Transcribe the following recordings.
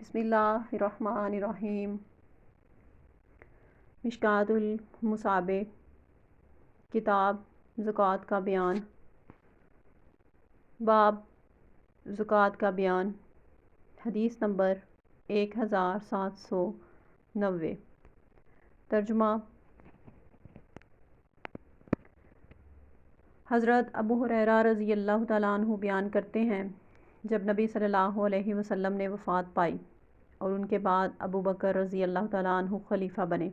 بسم اللہ الرحمن الرحیم۔ مشکوٰۃ المصابیح، کتاب زکوٰۃ کا بیان، باب زکوٰۃ کا بیان، حدیث نمبر 1790۔ ترجمہ۔ حضرت ابو ہریرہ رضی اللہ تعالیٰ عنہ بیان کرتے ہیں، جب نبی صلی اللہ علیہ وسلم نے وفات پائی اور ان کے بعد ابو بکر رضی اللہ تعالیٰ عنہ خلیفہ بنے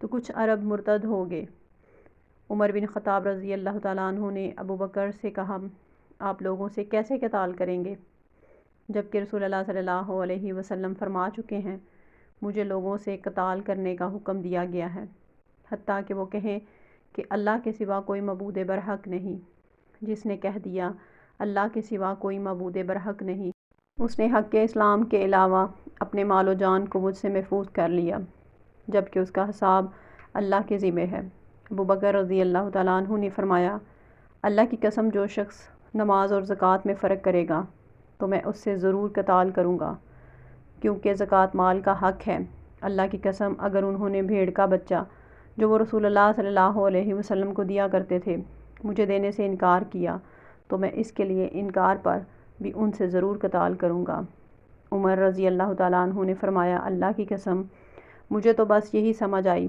تو کچھ عرب مرتد ہو گئے۔ عمر بن خطاب رضی اللہ تعالیٰ عنہ نے ابو بکر سے کہا، آپ لوگوں سے کیسے قتال کریں گے جبکہ رسول اللہ صلی اللہ علیہ وسلم فرما چکے ہیں، مجھے لوگوں سے قتال کرنے کا حکم دیا گیا ہے، حتیٰ کہ وہ کہیں کہ اللہ کے سوا کوئی معبود برحق نہیں۔ جس نے کہہ دیا اللہ کے سوا کوئی معبود برحق نہیں، اس نے حق اسلام کے علاوہ اپنے مال و جان کو مجھ سے محفوظ کر لیا، جبکہ اس کا حساب اللہ کے ذمہ ہے۔ ابو بکر رضی اللہ تعالیٰ عنہ نے فرمایا، اللہ کی قسم جو شخص نماز اور زکوٰۃ میں فرق کرے گا تو میں اس سے ضرور قتال کروں گا، کیونکہ زکوٰۃ مال کا حق ہے۔ اللہ کی قسم اگر انہوں نے بھیڑ کا بچہ جو وہ رسول اللہ صلی اللہ علیہ وسلم کو دیا کرتے تھے مجھے دینے سے انکار کیا تو میں اس کے لیے انکار پر بھی ان سے ضرور قتال کروں گا۔ عمر رضی اللہ تعالیٰ عنہ نے فرمایا، اللہ کی قسم مجھے تو بس یہی سمجھ آئی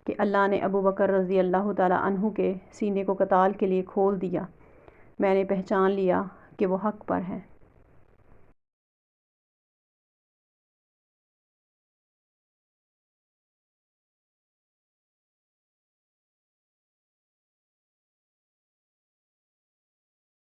کہ اللہ نے ابو بکر رضی اللہ تعالیٰ عنہ کے سینے کو قتال کے لیے کھول دیا، میں نے پہچان لیا کہ وہ حق پر ہے۔